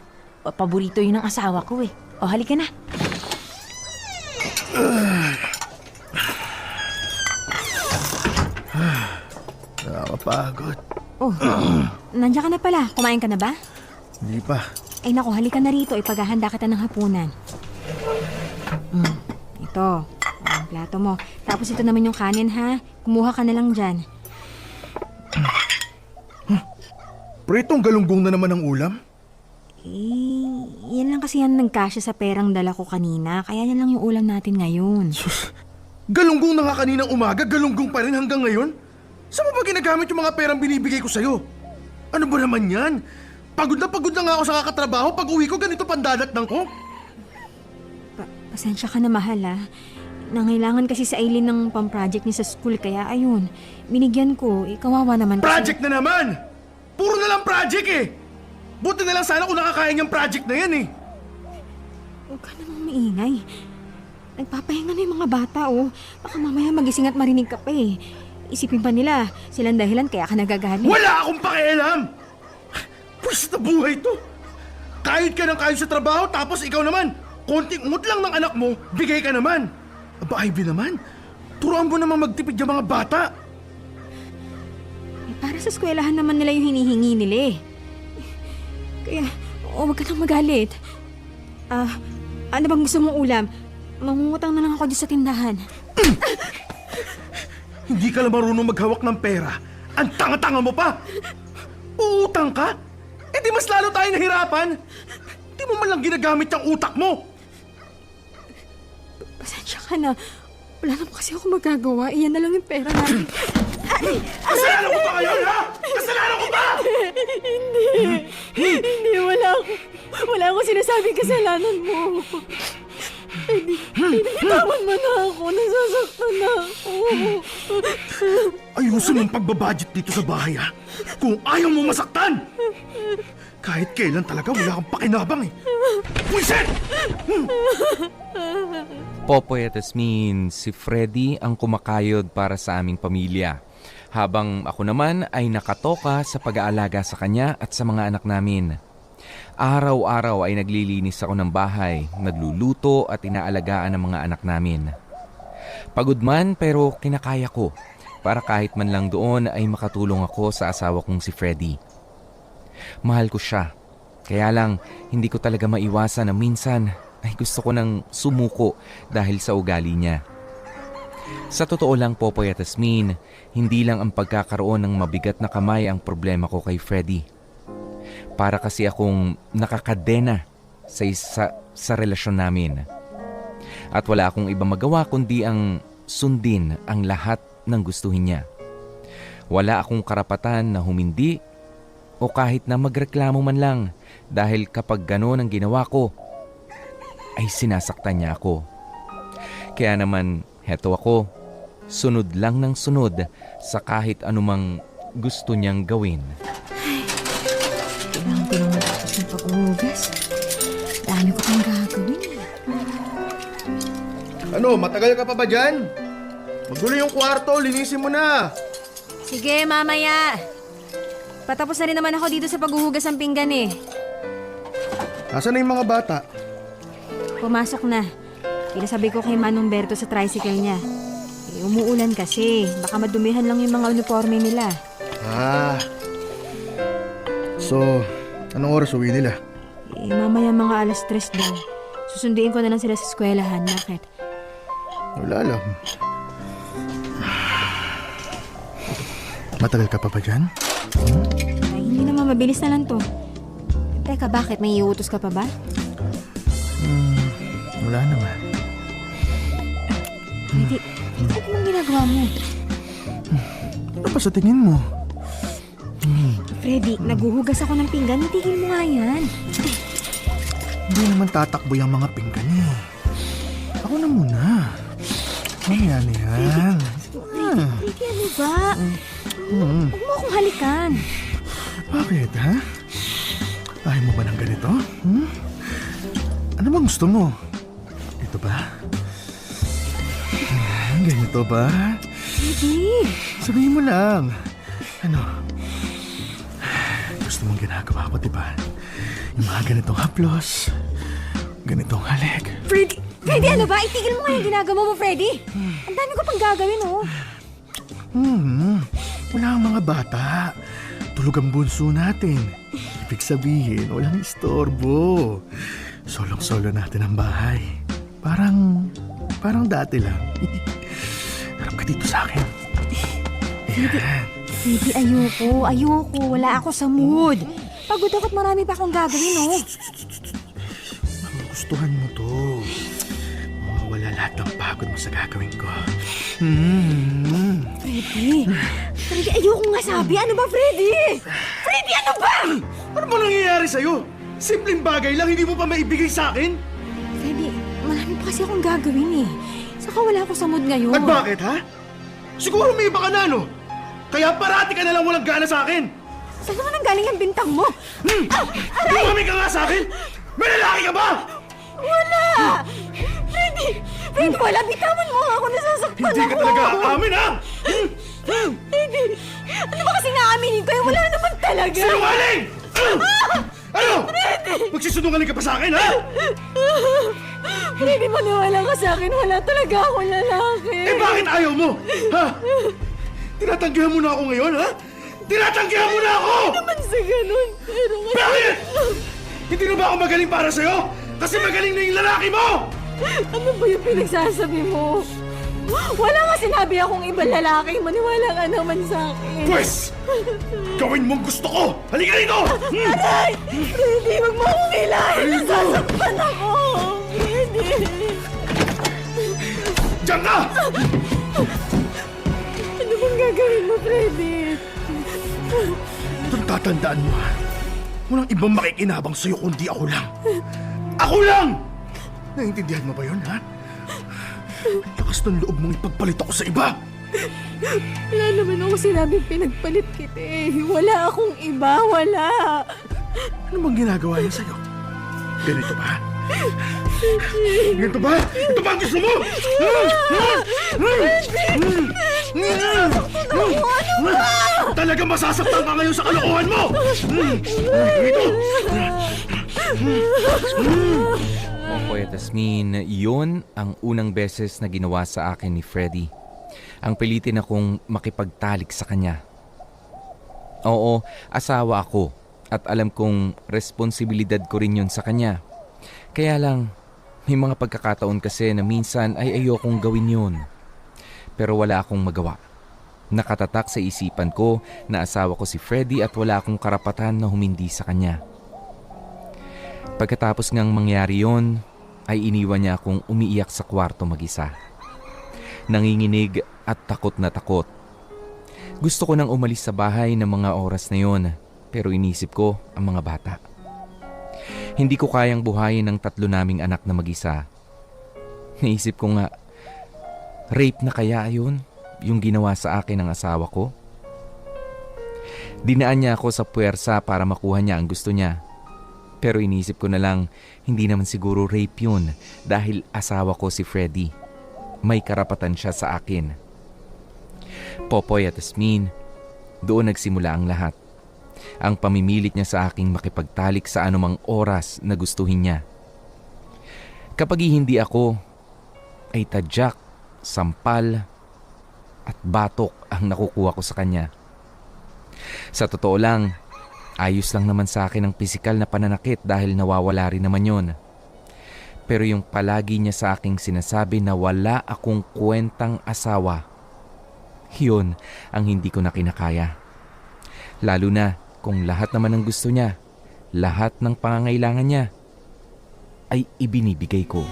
Paborito yun ng asawa ko O, halika na. Nakakapagod. Nandiyan ka na pala. Kumain ka na ba? Hindi pa. Ay naku, halika na rito. Ipaghahanda kita ng hapunan. Ito. Ang plato mo. Tapos ito naman yung kanin ha. Kumuha ka na lang dyan. Pritong galunggong na naman ang ulam? Yan lang kasi yan nagkasya sa perang dala ko kanina. Kaya yan lang yung ulam natin ngayon. Sus, galunggong na nga kaninang umaga, galunggong pa rin hanggang ngayon? Saan mo ba ginagamit yung mga perang binibigay ko sa'yo? Ano ba naman yan? Pagod na nga ako sa kakatrabaho. Pag uwi ko, ganito pandadatnang ko. Pasensya ka na mahal ha. Nangailangan kasi sa Aileen ng pang-project niya sa school. Kaya ayun, binigyan ko. Kawawa naman kasi. Project na naman! Puro na lang project Buti na lang sana kung nakakaya niyang project na yan Huwag ka namang maingay. Nagpapahinga na yung mga bata Baka mamaya magising at marinig ka pa Isipin pa nila, silang dahilan kaya ka nagagalit. Wala akong pakialam! Pwes na buhay to! Kahit ka ng kahit sa trabaho tapos ikaw naman, konting ungot lang ng anak mo, bigay ka naman. Aba, Ivy naman, turuan mo naman magtipid yung mga bata. Para sa eskwelahan naman nila yung hinihingi nila Kaya, huwag ka nang magalit. Ano bang gusto mong ulam? Mangungutang na lang ako dyan sa tindahan. Hindi ka lang marunong maghawak ng pera. Ang tanga-tanga mo pa! Uutang ka? Di mas lalo tayo nahirapan. Di mo man lang ginagamit yung utak mo. Pasensya ka na. Wala naman kasi ako magagawa. Iyan na lang yung pera namin. Kasalanan ko ba kayo, ha? Kasalanan ko ba? Hindi, wala akong sinasabing kasalanan mo. Bitawan mo na ako. Nasasaktan na ako. Ayusin mong pagbabudget dito sa bahay, ha? Kung ayaw mo masaktan! Kahit kailan talaga wala kang pakinabang, eh. Puisit! Popoy at Asmin, si Freddy ang kumakayod para sa aming pamilya. Habang ako naman ay nakatoka sa pag-aalaga sa kanya at sa mga anak namin. Araw-araw ay naglilinis ako ng bahay, nagluluto at inaalagaan ang mga anak namin. Pagod man pero kinakaya ko para kahit man lang doon ay makatulong ako sa asawa kong si Freddy. Mahal ko siya, kaya lang hindi ko talaga maiwasan na minsan ay gusto ko nang sumuko dahil sa ugali niya. Sa totoo lang, Popoy at Asmin, hindi lang ang pagkakaroon ng mabigat na kamay ang problema ko kay Freddy. Para kasi akong nakakadena sa relasyon namin. At wala akong iba magawa kundi ang sundin ang lahat ng gustuhin niya. Wala akong karapatan na humindi o kahit na magreklamo man lang dahil kapag gano'n ang ginawa ko, ay sinasaktan niya ako. Kaya naman, heto ako, sunod lang ng sunod sa kahit anumang gusto niyang gawin. Kailangan ko naman tapos ng pag-uhugas. Dami ko pang gagawin. Ano, matagal ka pa ba dyan? Magulo yung kwarto, linisin mo na. Sige, mamaya. Patapos na rin naman ako dito sa paghuhugas ng pinggan eh. Nasaan na yung mga bata? Pumasok na. Pinasabi ko kay Manong Berto sa tricycle niya. Umuulan kasi. Baka madumihan lang yung mga uniforme nila. So, anong oras uwi nila? Mamaya mga 3:00 daw. Susunduin ko na lang sila sa eskwelahan. Bakit? Wala lang. Matagal ka pa ba dyan? Ay, hindi naman mabilis na lang to. Teka, bakit? May iutos ka pa ba? Wala naman. Hindi. Ano bang ginagawa mo? Ano pa sa tingin mo? Freddy, naguhugas ako ng pinggan. Itigil mo nga yan. Hindi naman tatakbo yung mga pinggan eh. Ako na muna. Mamaya na yan. Freddy, ano ba? Huwag mo akong halikan. Bakit, ha? Ayaw mo ba ng ganito? Ano bang gusto mo? Ito ba? Ganito ba? Freddy! Sabihin mo lang. Ano? Gusto mong ginagawa ko, diba? Yung mga ganitong haplos. Ganitong halik. Freddy! Freddy, ano ba? Itigil mo nga yung ginagawa mo, Freddy! Ang dami ko pang gagawin, oh. Wala ang mga bata. Tulog ang bunso natin. Ibig sabihin, walang istorbo. Solong-solo natin ang bahay. Parang dati lang. Harap ka dito sa akin. Ayan. Freddy, ayoko. Wala ako sa mood. Pagod ako't marami pa akong gagawin, oh. Magugustuhan mo to. Mawawala lahat ng pagod mo sa gagawin ko. Freddy, ayoko nga sabi. Ano ba, Freddy? Freddy, ano ba? Ano ba nangyayari sa'yo? Simpleng bagay lang, hindi mo pa maibigay sa akin? Freddy, marami pa kasi akong gagawin, eh. Saka wala ako sa mood ngayon. At bakit, ha? Siguro may iba ka na, no? Kaya parati ka na lang walang gana sa akin. Saan naman ang galing ang bintang mo? Tumami ka nga sa akin! May lalaki ka ba? Wala! Freddy, wala. Bitawan mo ako. Nasasaktan ako. Hindi ka talaga aamin, ha? Freddy, ano ba kasi naaminin ko? Wala naman talaga. Sinungaling! Ano? Magsisunungaling ka pa sa akin, ha? Freddy, maniwala ka sa akin. Wala talaga akong lalaki. Eh bakit ayaw mo? Ha? Tinatanggihan mo na ako ngayon, ha? Tinatanggihan mo na ako! Hindi naman sa ganun. Pero nga... Bakit? Hindi na ba ako magaling para sa'yo? Kasi magaling na yung lalaki mo! Ano ba yung pinagsasabi mo? Wala nga sinabi akong ibang lalaki. Maniwala ka naman sa akin. Pwes! Gawin mong gusto ko! Halika rito! Aray! Freddy, wag mo akong ilahin! Nasasaktan ako! Freddy! Diyan ka! Ano bang gagawin mo, Freddy? Itong tatandaan mo, ha? Walang ibang makikinabang sa'yo kundi ako lang. Ako lang! Naiintindihan mo ba yun, ha? Ang lakas ng loob mong ipagpalit ako sa iba. Wala naman ako sinabing pinagpalit kita eh. Wala akong iba, wala. Ano bang ginagawa niya sa'yo? Ganito ba? Ganito ba? Ito ba ang gusto mo? Talagang masasaktan ka ngayon sa kalokohan mo! Ito! Popoy at Asmin, yun ang unang beses na ginawa sa akin ni Freddy. Ang pilitin akong makipagtalik sa kanya. Oo, asawa ako at alam kong responsibilidad ko rin yun sa kanya. Kaya lang, may mga pagkakataon kasi na minsan ay ayokong gawin yun. Pero wala akong magawa. Nakatatak sa isipan ko na asawa ko si Freddy at wala akong karapatan na humindi sa kanya. Pagkatapos ngang mangyari yon, ay iniwan niya akong umiiyak sa kwarto mag-isa. Nanginginig at takot na takot. Gusto ko nang umalis sa bahay ng mga oras na yon, pero inisip ko ang mga bata. Hindi ko kayang buhayin ang 3 naming anak na mag-isa. Naisip ko nga, rape na kaya yun, yung ginawa sa akin ng asawa ko? Dinaan niya ako sa puwersa para makuha niya ang gusto niya. Pero inisip ko na lang, hindi naman siguro rape yun dahil asawa ko si Freddy. May karapatan siya sa akin. Popoy at Asmin, doon nagsimula ang lahat. Ang pamimilit niya sa aking makipagtalik sa anumang oras na gustuhin niya. Kapag hindi ako, ay tadyak, sampal, at batok ang nakukuha ko sa kanya. Sa totoo lang, ayos lang naman sa akin ang pisikal na pananakit dahil nawawala rin naman yon. Pero yung palagi niya sa aking sinasabi na wala akong kwentang asawa, yun ang hindi ko na kinakaya. Lalo na kung lahat naman ng gusto niya, lahat ng pangangailangan niya, ay ibinibigay ko.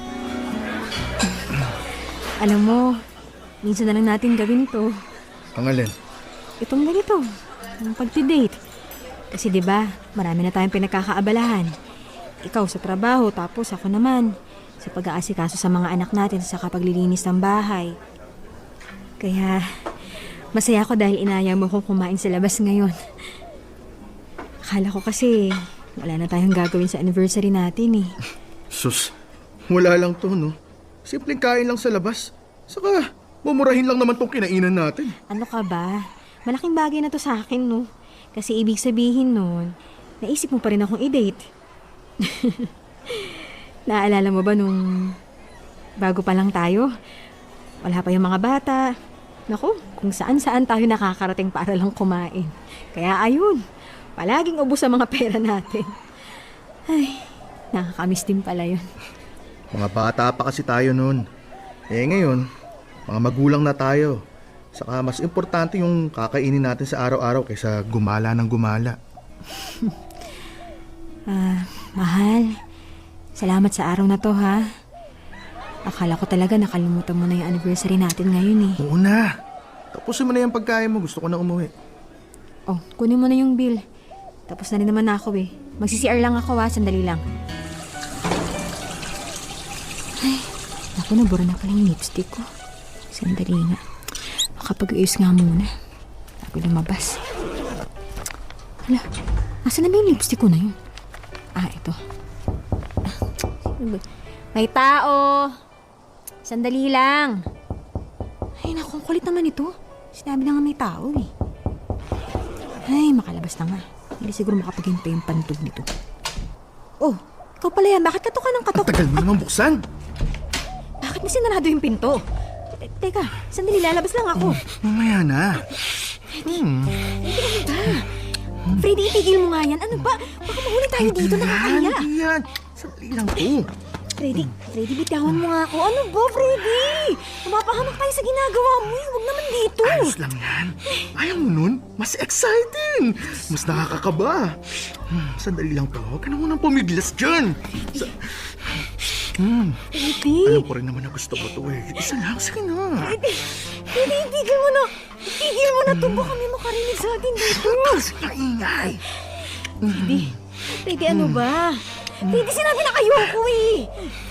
Alam mo, minsan na lang natin gawin to. Ang alin? Itong ganito, yung pag-date. Kasi 'di ba, marami na tayong pinagkakaabalahan. Ikaw sa trabaho, tapos ako naman sa pag-aasikaso sa mga anak natin sa paglilinis ng bahay. Kaya masaya ako dahil inaya mo kong kumain sa labas ngayon. Akala ko kasi wala na tayong gagawin sa anniversary natin eh. Sus, wala lang to, no? Simpleng kain lang sa labas. Saka, mumurahin lang naman tong kinainan natin. Ano ka ba? Malaking bagay na to sa akin, no? Kasi ibig sabihin nun, naisip mo pa rin akong i-date. Naaalala mo ba nung bago pa lang tayo? Wala pa yung mga bata. Naku, kung saan-saan tayo nakakarating para lang kumain. Kaya ayun, palaging ubos ang mga pera natin. Ay, nakakamiss din pala yun. Mga bata pa kasi tayo noon. Ngayon, mga magulang na tayo. Saka mas importante yung kakainin natin sa araw-araw kaysa gumala ng gumala. Mahal, salamat sa araw na to, ha? Akala ko talaga nakalimutan mo na yung anniversary natin ngayon eh. Oo na. Tapusin mo na yung pagkain mo. Gusto ko na umuwi. Oh, kunin mo na yung bill. Tapos na rin naman ako eh. Magsi-CR lang ako, ha? Sandali lang. Ay, naku, nabura na pala yung lipstick ko. Sandali nga. Makapag-ayos nga muna. Bago lumabas. Hala, nasa na ba yung lipstick ko na yun? Ito. May tao! Sandali lang. Ay, naku, kulit naman ito. Sinabi na nga may tao eh. Ay, makalabas na nga. Hindi siguro makapaghinto yung pantog nito. Oh, ikaw pala yan. Bakit katok ka ng katok? Ang tagal mo naman buksan. Bakit mo sinarado yung pinto? Teka, sandali, lalabas lang ako. Mamaya na. Freddy, itigil mo nga yan. Ano ba? Baka mahuli tayo dito, nakakaya. Hindi yan. Sandali lang to. Freddy, bitawan mo nga ako. Ano ba, Freddy? Mapahamak tayo sa ginagawa mo. Huwag naman dito. Ayos lang yan. Ayaw mo nun? Mas exciting. Mas nakakakaba. Sandali lang to. Huwag ka na munang pumiglas dyan. Eddie! Alam ko rin naman na gusto mo to eh. Isa lang, sige na. Eddie, tigil mo na. Tigil mo na to. Baka may makarinig sa atin dito. Maingay. Eddie, ano ba? Eddie, sinabi na ayoko eh.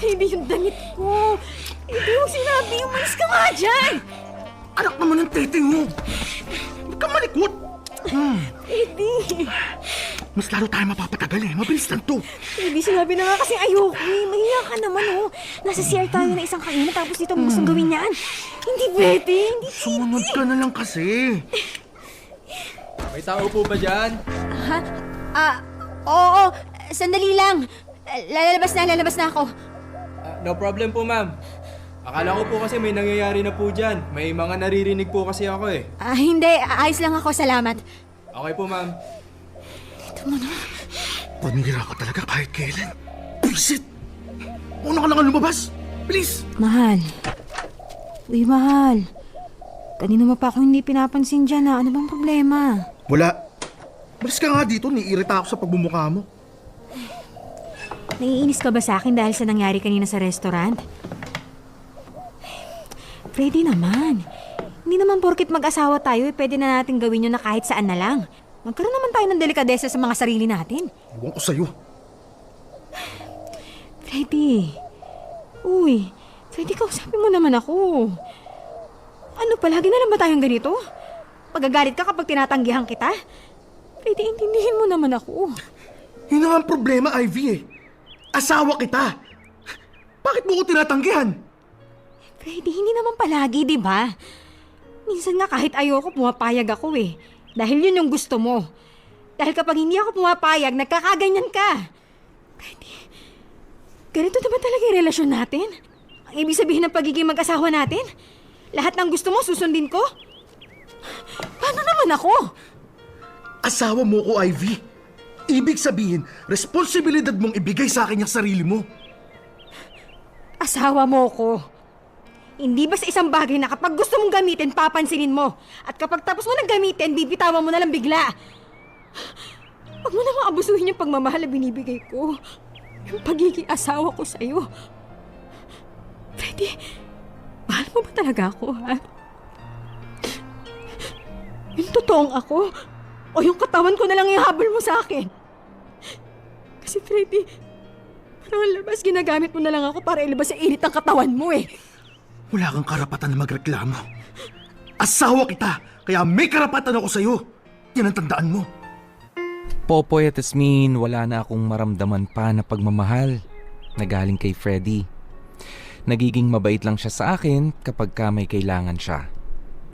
Eddie, yung damit ko. Eddie, yung sinabi, umalis ka nga dyan. Anak naman ng tete mo. Huwag kang malikot. Eddie. Mas lalo tayo mapapatagal eh. Mabilis lang to. Eddie, sinabi na nga kasi ayoko eh. Mahiya ka naman oh. Nasa CR tayo na isang kainan tapos dito mo gustong gawin yan. Hindi pwede. Hindi pwede. Sumunod ka na lang kasi. May tao po ba dyan? Ha? Oo. Sandali lang. Lalabas na ako. No problem po, ma'am. Akala ko po kasi may nangyayari na po dyan. May mga naririnig po kasi ako eh. Hindi. Ayos lang ako. Salamat. Okay po, ma'am. Ito mo na. Panira ka talaga kahit kailan. Bisit! Una ka lang lumabas. Bilis! Mahal. Uy, mahal. Kanina mo pa ako hindi pinapansin dyan ha. Ano bang problema? Wala. Balis ka nga dito. Niirita ako sa pagbumukha mo. Naiinis ka ba sa akin dahil sa nangyari kanina sa restaurant? Freddy naman. Hindi naman porkit mag-asawa tayo pwede na natin gawin yun na kahit saan na lang. Magkaroon naman tayo ng delikadesa sa mga sarili natin. Iwan ko sa'yo. Freddy. Uy, Freddy, kausapin mo naman ako. Ano, palagi na lang ba tayong ganito? Pagagalit ka kapag tinatanggihan kita? Freddy, intindihin mo naman ako. Yun nga ang problema, Ivy eh. Asawa kita. Bakit mo ko tinatanggihan? Freddy, hindi naman palagi, di ba? Minsan nga kahit ayoko, pumapayag ako eh. Dahil yun yung gusto mo. Dahil kapag hindi ako pumapayag, nagkakaganyan ka. Freddy, ganito na ba talaga yung relasyon natin? Ang ibig sabihin ng pagiging mag-asawa natin? Lahat ng gusto mo, susundin ko? Paano naman ako? Asawa mo ko, Ivy. Ibig sabihin, responsibilidad mong ibigay sa akin yung sarili mo. Asawa mo ko. Hindi ba sa isang bagay na kapag gusto mong gamitin, papansinin mo? At kapag tapos mo nang gamitin, bibitawan mo na lang bigla. Huwag mo namang abusuhin yung pagmamahal na binibigay ko. Yung pagiging asawa ko sa'yo. Freddy, mahal mo ba talaga ako, ha? Yung totoong ako? O yung katawan ko na lang yung habol mo sa akin? Kasi Freddy, parang ang labas, ginagamit mo na lang ako para ilabas sa init ang katawan mo eh. Wala kang karapatan na magreklamo. Asawa kita, kaya may karapatan ako sa'yo. Yan ang tandaan mo. Popoy at Asmin, wala na akong maramdaman pa na pagmamahal na galing kay Freddy. Nagiging mabait lang siya sa akin kapag ka may kailangan siya.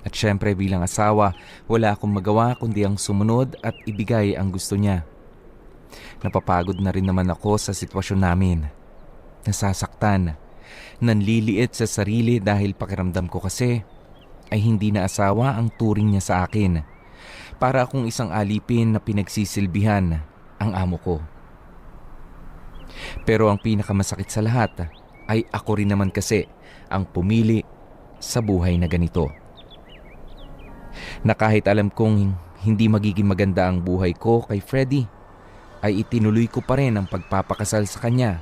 At syempre bilang asawa, wala akong magawa kundi ang sumunod at ibigay ang gusto niya. Napapagod na rin naman ako sa sitwasyon namin. Nasasaktan. Nanliliit sa sarili dahil pakiramdam ko kasi ay hindi na asawa ang turing niya sa akin. Para akong isang alipin na pinagsisilbihan ang amo ko. Pero ang pinakamasakit sa lahat ay ako rin naman kasi ang pumili sa buhay na ganito. Na kahit alam kong hindi magiging maganda ang buhay ko kay Freddy, ay itinuloy ko pa rin ang pagpapakasal sa kanya.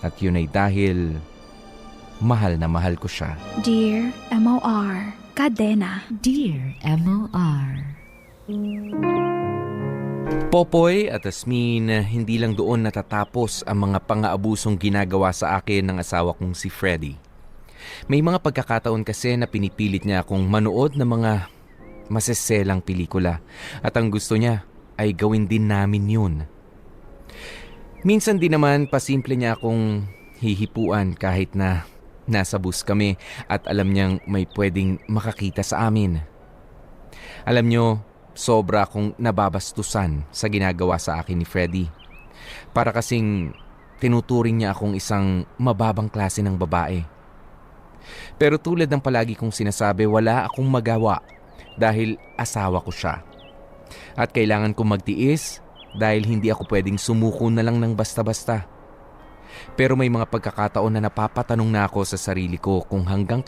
At yun ay dahil mahal na mahal ko siya. Dear MOR, Kadena. Dear MOR. Popoy at Asmin, hindi lang doon natatapos ang mga pang-aabusong ginagawa sa akin ng asawa kong si Freddy. May mga pagkakataon kasi na pinipilit niya akong manood ng mga maseselang pelikula at ang gusto niya ay gawin din namin yun. Minsan din naman pasimple niya akong hihipuan kahit na nasa bus kami at alam niyang may pwedeng makakita sa amin. Alam niyo, sobra akong nababastusan sa ginagawa sa akin ni Freddy. Para kasing tinuturing niya akong isang mababang klase ng babae. Pero tulad ng palagi kong sinasabi, wala akong magawa dahil asawa ko siya. At kailangan kong magtiis dahil hindi ako pwedeng sumuko na lang ng basta-basta. Pero may mga pagkakataon na napapatanong na ako sa sarili ko kung hanggang kailan